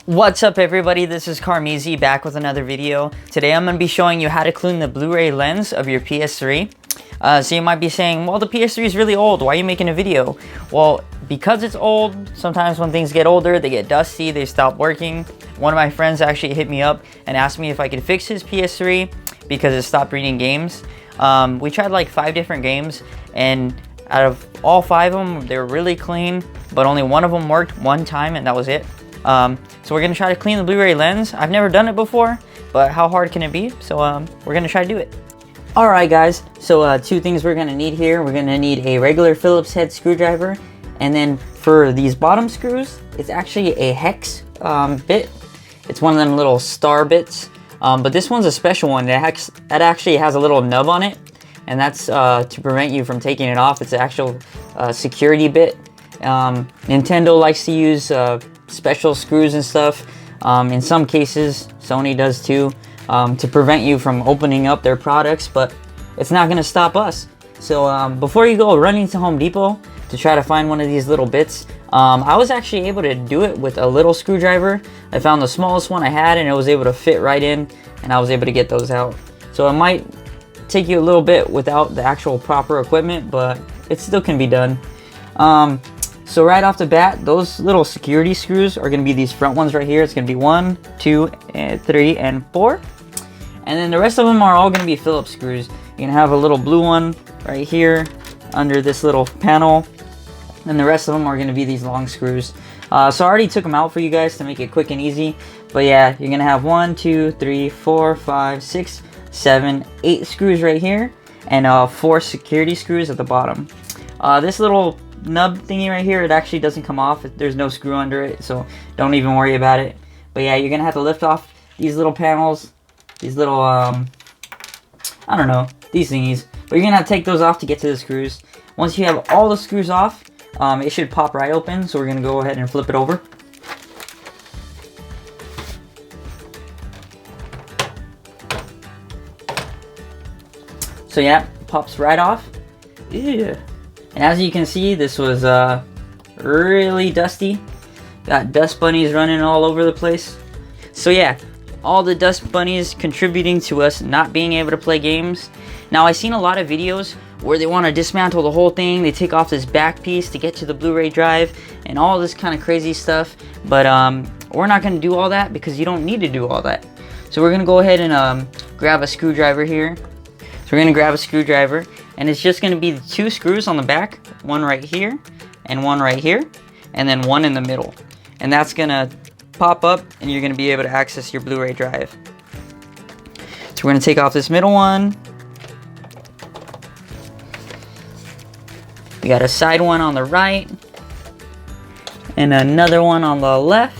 What's up everybody, this is Carmeezy back with another video. Today I'm going to be showing you how to clean the Blu-ray lens of your PS3. So you might be saying, well, the PS3 is really old, why are you making a video? Well, because it's old, sometimes when things get older, they get dusty, they stop working. One of my friends actually hit me up and asked me if I could fix his PS3 because it stopped reading games. We tried like 5 different games, and out of all 5 of them, they were really clean, but only one of them worked one time and that was it. So we're going to try to clean the Blu-ray lens. I've never done it before, but how hard can it be? So we're going to try to do it. Alright guys, so 2 things we're going to need here. We're going to need a regular Phillips head screwdriver, and then for these bottom screws, it's actually a hex bit. It's one of them little star bits, but this one's a special one. That actually has a little nub on it, and that's to prevent you from taking it off. It's an actual security bit. Nintendo likes to use special screws and stuff. In some cases, Sony does too, to prevent you from opening up their products, but it's not going to stop us. So before you go running to Home Depot to try to find one of these little bits, I was actually able to do it with a little screwdriver. I found the smallest one I had and it was able to fit right in, and I was able to get those out. So it might take you a little bit without the actual proper equipment, but it still can be done. So right off the bat, those little security screws are going to be these front ones right here. It's going to be 1, 2, 3, and 4. And then the rest of them are all going to be Phillips screws. You're going to have a little blue one right here under this little panel. And the rest of them are going to be these long screws. So I already took them out for you guys to make it quick and easy. But yeah, you're going to have 1, 2, 3, 4, 5, 6, 7, 8 screws right here. And 4 security screws at the bottom. This little nub thingy right here, it actually doesn't come off. There's no screw under it, so don't even worry about it. But yeah, you're gonna have to lift off these little panels, these little I don't know, these thingies, but you're gonna have to take those off to get to the screws. Once you have all the screws off, it should pop right open, so we're gonna go ahead and flip it over. So yeah, pops right off. Yeah. And as you can see, this was really dusty. Got dust bunnies running all over the place. So yeah, all the dust bunnies contributing to us not being able to play games. Now I've seen a lot of videos where they want to dismantle the whole thing. They take off this back piece to get to the Blu-ray drive and all this kind of crazy stuff. But we're not going to do all that because you don't need to do all that. So we're going to go ahead and grab a screwdriver here. So we're going to grab a screwdriver, and it's just going to be the 2 screws on the back, one right here and one right here, and then one in the middle. And that's going to pop up and you're going to be able to access your Blu-ray drive. So we're going to take off this middle one. We got a side one on the right and another one on the left.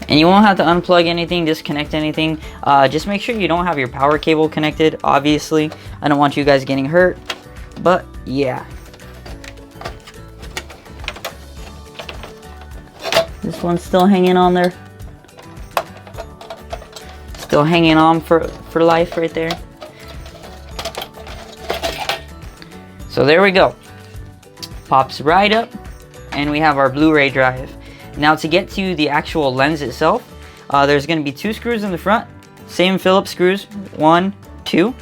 And you won't have to unplug anything, disconnect anything. Just make sure you don't have your power cable connected, obviously. I don't want you guys getting hurt, but yeah. This one's still hanging on there. Still hanging on for life right there. So there we go. Pops right up, and we have our Blu-ray drive. Now to get to the actual lens itself, there's going to be 2 screws in the front, same Phillips screws, 1, 2,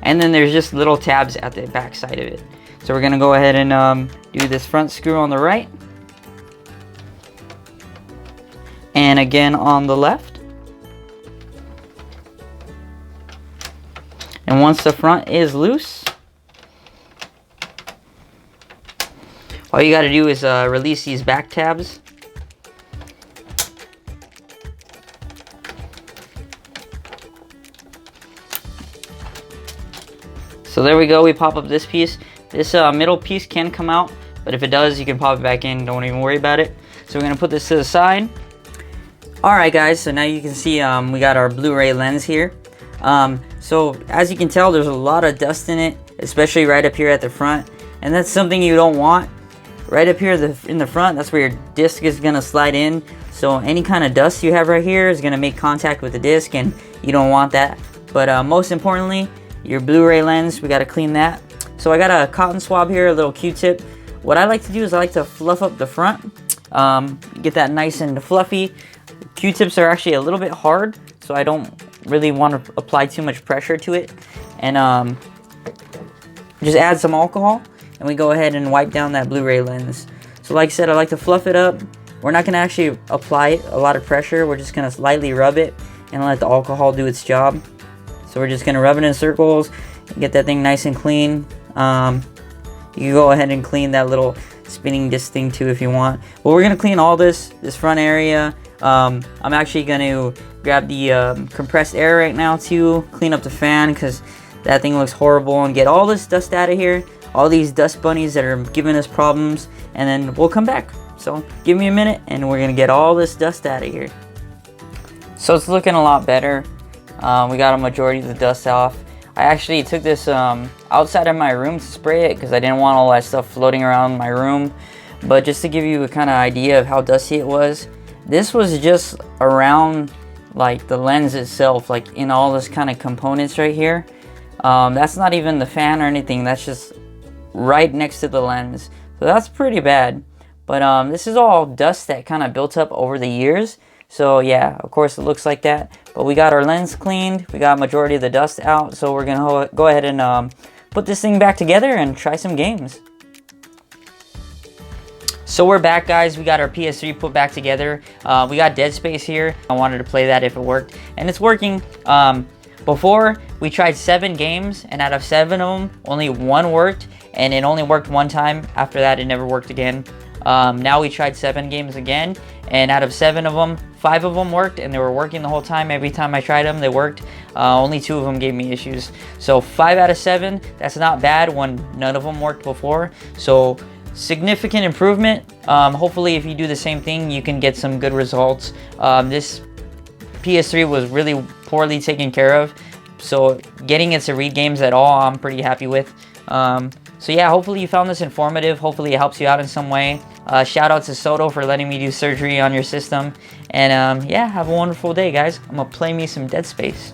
and then there's just little tabs at the back side of it. So we're going to go ahead and do this front screw on the right, and again on the left. And once the front is loose, all you got to do is release these back tabs. So there we go, we pop up this piece. This middle piece can come out, but if it does, you can pop it back in, don't even worry about it. So we're gonna put this to the side. Alright guys, so now you can see we got our Blu-ray lens here. So as you can tell, there's a lot of dust in it, especially right up here at the front. And that's something you don't want. Right up here in the front, that's where your disc is gonna slide in. So any kind of dust you have right here is gonna make contact with the disc, and you don't want that. But most importantly, your Blu-ray lens, we got to clean that. So I got a cotton swab here, a little Q-tip. What I like to do is I like to fluff up the front Get that nice and fluffy. Q-tips are actually a little bit hard, so I don't really want to apply too much pressure to it. And just add some alcohol, and we go ahead and wipe down that Blu-ray lens. So like I said, I like to fluff it up. We're not going to actually apply a lot of pressure. We're just going to lightly rub it and let the alcohol do its job. So we're just going to rub it in circles and get that thing nice and clean. You can go ahead and clean that little spinning disc thing too if you want. But we're going to clean all this front area. I'm actually going to grab the compressed air right now too. Clean up the fan because that thing looks horrible, and get all this dust out of here. All these dust bunnies that are giving us problems. And then we'll come back. So give me a minute and we're going to get all this dust out of here. So it's looking a lot better. We got a majority of the dust off. I actually took this outside of my room to spray it because I didn't want all that stuff floating around my room. But just to give you a kind of idea of how dusty it was, this was just around like the lens itself, like in all this kind of components right here. That's not even the fan or anything, that's just right next to the lens. So that's pretty bad. But this is all dust that kind of built up over the years. So yeah, of course it looks like that. But we got our lens cleaned, we got majority of the dust out. So we're gonna go ahead and put this thing back together and try some games. So we're back, guys. We got our PS3 put back together. We got Dead Space here. I wanted to play that if it worked, and it's working. Before, we tried 7 games, and out of 7 of them, only 1 worked, and it only worked 1 time. After that, it never worked again. Now we tried 7 games again, and out of 7 of them, 5 of them worked, and they were working the whole time. Every time I tried them, they worked. Only 2 of them gave me issues. So 5 out of 7, that's not bad when none of them worked before. So significant improvement. Hopefully if you do the same thing, you can get some good results. This PS3 was really poorly taken care of, so getting it to read games at all, I'm pretty happy with. So yeah, hopefully you found this informative. Hopefully it helps you out in some way. Shout out to Soto for letting me do surgery on your system. And yeah, have a wonderful day, guys. I'm gonna play me some Dead Space.